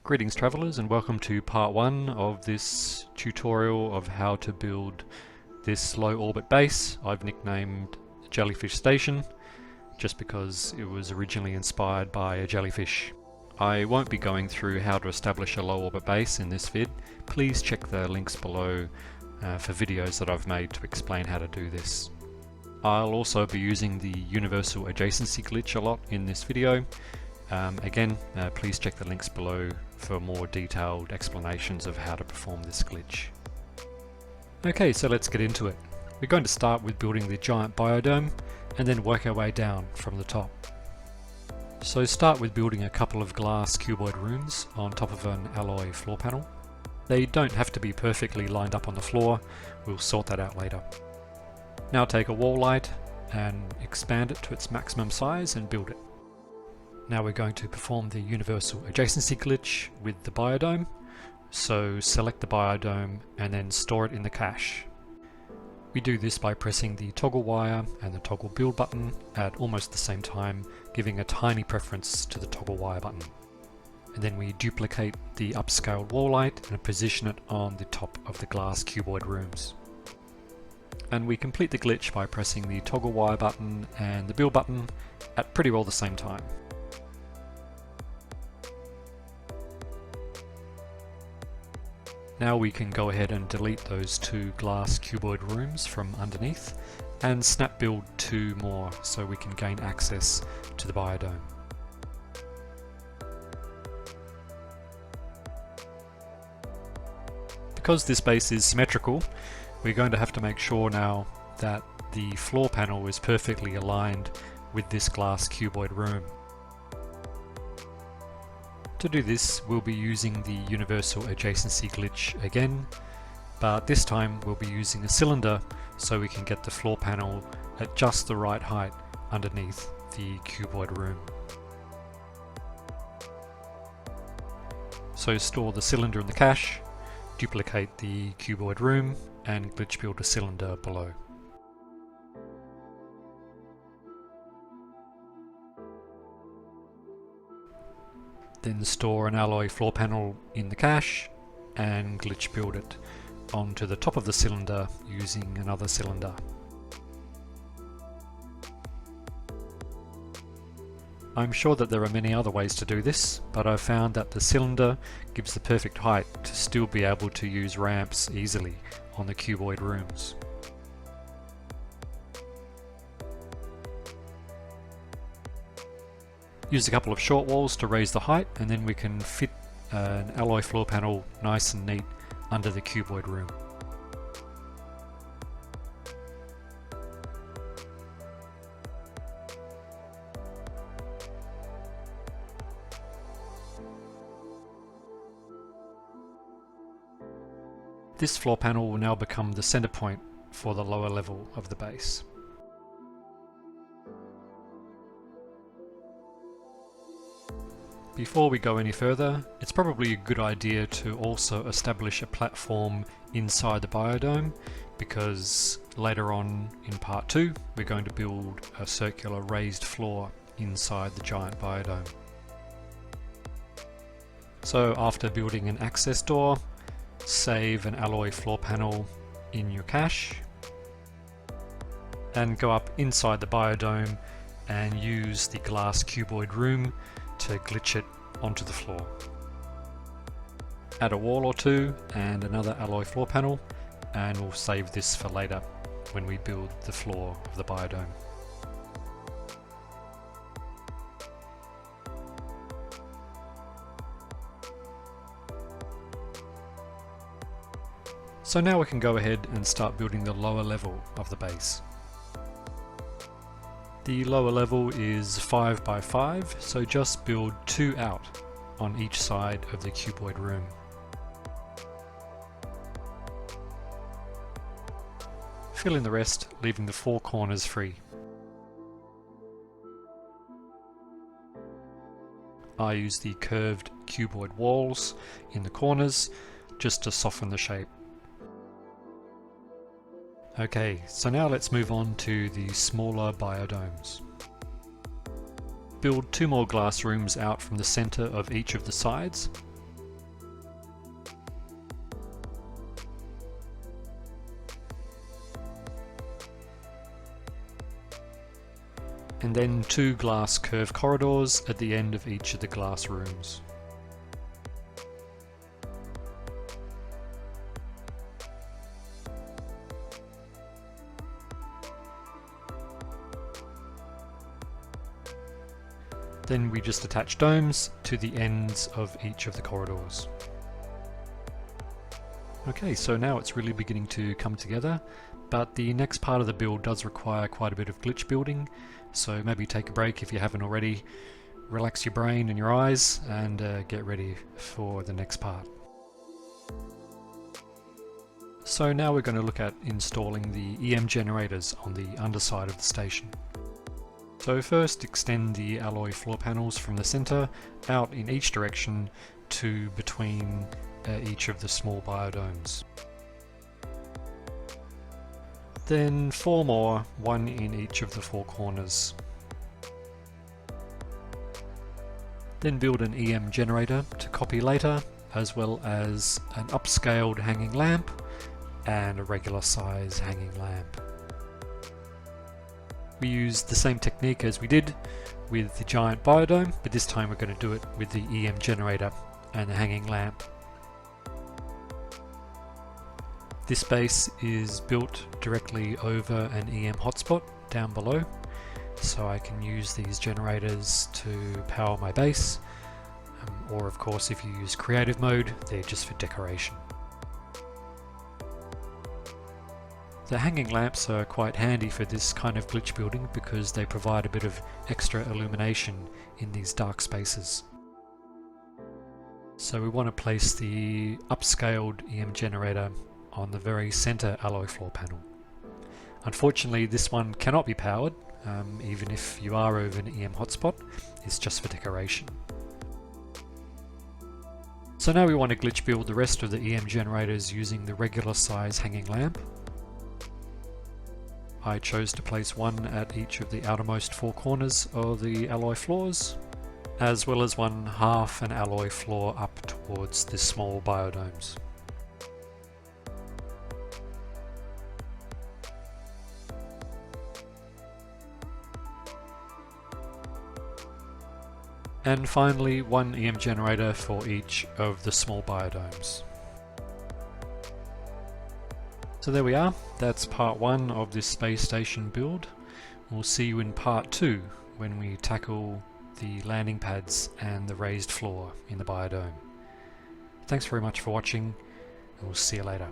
Greetings travellers, and welcome to part 1 of this tutorial of how to build this low orbit base. I've nicknamed Jellyfish Station just because it was originally inspired by a jellyfish. I won't be going through how to establish a low orbit base in this vid. Please check the links below for videos that I've made to explain how to do this. I'll also be using the universal adjacency glitch a lot in this video. Please check the links below for more detailed explanations of how to perform this glitch. Okay, so let's get into it. We're going to start with building the giant biodome and then work our way down from the top. So start with building a couple of glass cuboid rooms on top of an alloy floor panel. They don't have to be perfectly lined up on the floor, we'll sort that out later. Now take a wall light and expand it to its maximum size and build it. Now we're going to perform the universal adjacency glitch with the biodome. So select the biodome and then store it in the cache. We do this by pressing the toggle wire and the toggle build button at almost the same time, giving a tiny preference to the toggle wire button. And then we duplicate the upscaled wall light and position it on the top of the glass cuboid rooms. And we complete the glitch by pressing the toggle wire button and the build button at pretty well the same time. Now we can go ahead and delete those two glass cuboid rooms from underneath and snap build two more so we can gain access to the biodome. Because this base is symmetrical, we're going to have to make sure now that the floor panel is perfectly aligned with this glass cuboid room. To do this, we'll be using the universal adjacency glitch again, but this time we'll be using a cylinder so we can get the floor panel at just the right height underneath the cuboid room. So store the cylinder in the cache, duplicate the cuboid room, and glitch build a cylinder below. Then store an alloy floor panel in the cache and glitch build it onto the top of the cylinder using another cylinder. I'm sure that there are many other ways to do this, but I've found that the cylinder gives the perfect height to still be able to use ramps easily on the cuboid rooms. Use a couple of short walls to raise the height, and then we can fit an alloy floor panel nice and neat under the cuboid room. This floor panel will now become the center point for the lower level of the base. Before we go any further, it's probably a good idea to also establish a platform inside the biodome, because later on in part 2 we're going to build a circular raised floor inside the giant biodome. So after building an access door, save an alloy floor panel in your cache and go up inside the biodome and use the glass cuboid room to glitch it onto the floor. Add a wall or two and another alloy floor panel, and we'll save this for later when we build the floor of the biodome. So now we can go ahead and start building the lower level of the base. The lower level is 5 by 5, so just build 2 out on each side of the cuboid room. Fill in the rest, leaving the 4 corners free. I use the curved cuboid walls in the corners just to soften the shape. Okay, so now let's move on to the smaller biodomes. Build 2 more glass rooms out from the center of each of the sides. and then 2 glass curved corridors at the end of each of the glass rooms. Then we just attach domes to the ends of each of the corridors. Okay, so now it's really beginning to come together, but the next part of the build does require quite a bit of glitch building, so maybe take a break if you haven't already, relax your brain and your eyes, and get ready for the next part. So now we're going to look at installing the EM generators on the underside of the station. So first extend the alloy floor panels from the center out in each direction to between each of the small biodomes. Then 4 more, 1 in each of the 4 corners. Then build an EM generator to copy later, as well as an upscaled hanging lamp and a regular size hanging lamp. We use the same technique as we did with the giant biodome, but this time we're going to do it with the EM generator and the hanging lamp. This base is built directly over an EM hotspot down below, so I can use these generators to power my base, or of course if you use creative mode, they're just for decoration. The hanging lamps are quite handy for this kind of glitch building because they provide a bit of extra illumination in these dark spaces. So we want to place the upscaled EM generator on the very center alloy floor panel. Unfortunately, this one cannot be powered, even if you are over an EM hotspot. It's just for decoration. So now we want to glitch build the rest of the EM generators using the regular size hanging lamp. I chose to place 1 at each of the outermost 4 corners of the alloy floors, as well as 1 half an alloy floor up towards the small biodomes. And finally 1 EM generator for each of the small biodomes. So there we are, that's part 1 of this space station build. We'll see you in part 2 when we tackle the landing pads and the raised floor in the biodome. Thanks very much for watching, and we'll see you later.